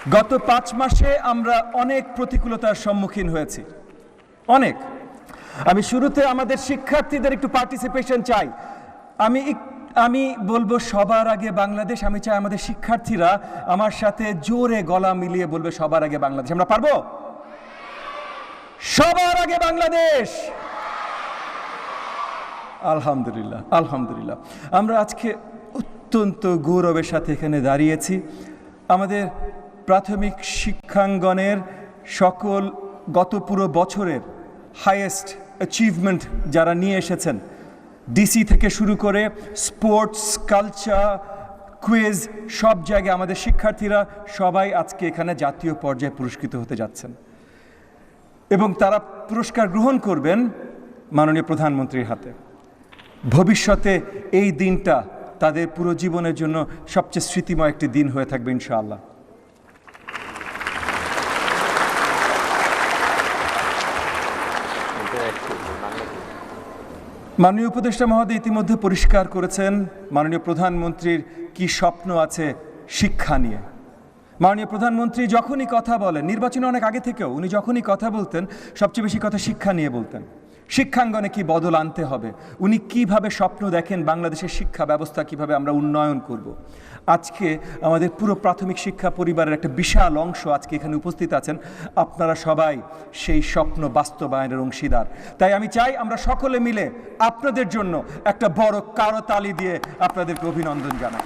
গত 5 মাসে আমরা অনেক প্রতিকূলতার সম্মুখীন হয়েছি, অনেক। আমি শুরুতে আমাদের শিক্ষার্থীদের একটু পার্টিসিপেশন চাই। আমি বলবো সবার আগে বাংলাদেশ। আমি চাই আমাদের শিক্ষার্থীরা আমার সাথে জোরে গলা মিলিয়ে বলবে সবার আগে বাংলাদেশ। আমরা পারবো? সবার আগে বাংলাদেশ। আলহামদুলিল্লাহ, আলহামদুলিল্লাহ। আমরা আজকে অত্যন্ত গৌরবের সাথে এখানে দাঁড়িয়েছি। আমাদের প্রাথমিক শিক্ষাঙ্গনের সকল গত পুরো বছরের হাইয়েস্ট অ্যাচিভমেন্ট যারা নিয়ে এসেছেন, ডিসি থেকে শুরু করে স্পোর্টস, কালচার, কুইজ, সব জায়গায় আমাদের শিক্ষার্থীরা সবাই আজকে এখানে জাতীয় পর্যায়ে পুরস্কৃত হতে যাচ্ছেন এবং তারা পুরস্কার গ্রহণ করবেন মাননীয় প্রধানমন্ত্রীর হাতে। ভবিষ্যতে এই দিনটা তাদের পুরো জীবনের জন্য সবচেয়ে স্মৃতিময় একটি দিন হয়ে থাকবে ইনশাআল্লাহ। মাননীয় উপদেষ্টা মহোদয় ইতিমধ্যে পরিষ্কার করেছেন মাননীয় প্রধানমন্ত্রীর কি স্বপ্ন আছে শিক্ষা নিয়ে। মাননীয় প্রধানমন্ত্রী যখনই কথা বলেন, নির্বাচনে অনেক আগে থেকেও উনি যখনই কথা বলতেন সবচেয়ে বেশি কথা শিক্ষা নিয়ে বলতেন। শিক্ষাঙ্গনে কি বদল আনতে হবে, উনি কিভাবে স্বপ্ন দেখেন বাংলাদেশের শিক্ষা ব্যবস্থা কিভাবে আমরা উন্নয়ন করব। আজকে আমাদের পুরো প্রাথমিক শিক্ষা পরিবারের একটা বিশাল অংশ আজকে এখানে উপস্থিত আছেন। আপনারা সবাই সেই স্বপ্ন বাস্তবায়নের অংশীদার। তাই আমি চাই আমরা সকলে মিলে আপনাদের জন্য একটা বড় করতালি দিয়ে আপনাদেরকে অভিনন্দন জানাই।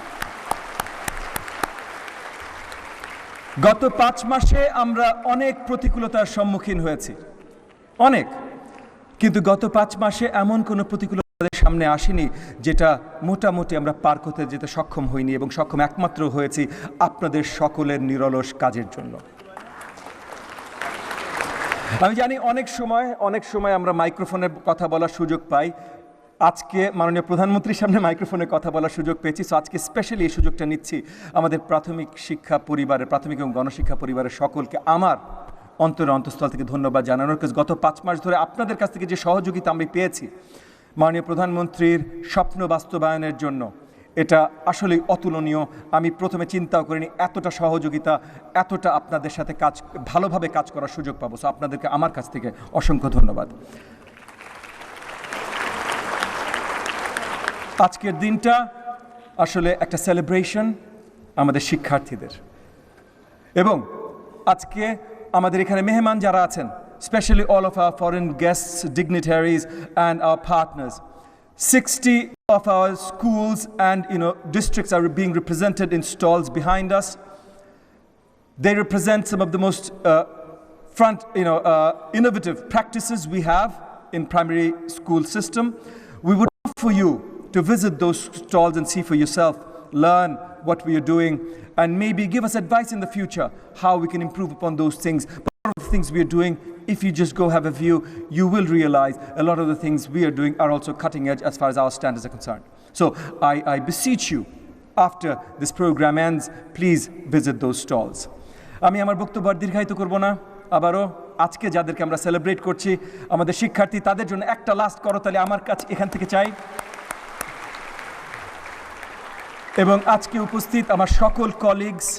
গত 5 মাসে আমরা অনেক প্রতিকূলতার সম্মুখীন হয়েছি, অনেক। কিন্তু গত 5 মাসে এমন কোনো প্রতিকূলতা আমাদের সামনে আসেনি যেটা মোটামুটি আমরা পার করতে যেতে সক্ষম হইনি, এবং সক্ষম একমাত্র হয়েছি আপনাদের সকলের নিরলস কাজের জন্য। আমি জানি অনেক সময় আমরা মাইক্রোফোনে কথা বলার সুযোগ পাই। আজকে মাননীয় প্রধানমন্ত্রীর সামনে মাইক্রোফোনে কথা বলার সুযোগ পেয়েছি। সো আজকে স্পেশালি এই সুযোগটা নিচ্ছি আমাদের প্রাথমিক এবং গণশিক্ষা পরিবারের সকলকে আমার অন্তঃস্থল থেকে ধন্যবাদ জানানোর। গত 5 মাস ধরে আপনাদের কাছ থেকে যে সহযোগিতা আমি পেয়েছি মাননীয় প্রধানমন্ত্রীর স্বপ্ন বাস্তবায়নের জন্য, এটা আসলেই অতুলনীয়। আমি প্রথমে চিন্তাও করিনি এতটা সহযোগিতা, এতটা আপনাদের সাথে ভালোভাবে কাজ করার সুযোগ পাবো। সো আপনাদেরকে আমার কাছ থেকে অসংখ্য ধন্যবাদ। আজকের দিনটা আসলে একটা সেলিব্রেশন আমাদের শিক্ষার্থীদের, এবং আজকে আমাদের এখানে মেহমান যারা আছেন, especially all of our foreign guests, dignitaries and our partners. 60 of our schools and districts are being represented in stalls behind us. They represent some of the most innovative practices we have in primary school system. We would love for you to visit those stalls and see for yourself, learn what we are doing, and maybe give us advice in the future how we can improve upon those things. But a lot of the things we are doing, if you just go have a view, you will realize a lot of the things we are doing are also cutting edge as far as our standards are concerned. So I beseech you, after this program ends, please visit those stalls. আমি আমার বক্তব্য দীর্ঘায়িত করব না। আবারও আজকে যাদেরকে আমরা সেলিব্রেট করছি আমাদের শিক্ষার্থী, তাদের জন্য একটা লাস্ট করতালি আমার কাছে এখান থেকে চাই। এবং আজকে উপস্থিত আমার সকল কলিগস,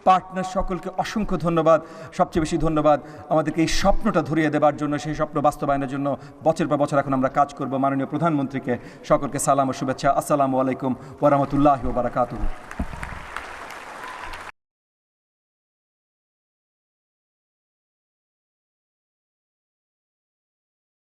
পার্টনার সকলকে অসংখ্য ধন্যবাদ। সবচেয়ে বেশি ধন্যবাদ আমাদেরকে এই স্বপ্নটা ধরিয়ে দেওয়ার জন্য, সেই স্বপ্ন বাস্তবায়নের জন্য বছর পর বছর এখন আমরা কাজ করব। মাননীয় প্রধানমন্ত্রীকে সকলকে সালাম ও শুভেচ্ছা। আসসালামু আলাইকুম ওয়া রাহমাতুল্লাহি ওয়া বারাকাতুহু।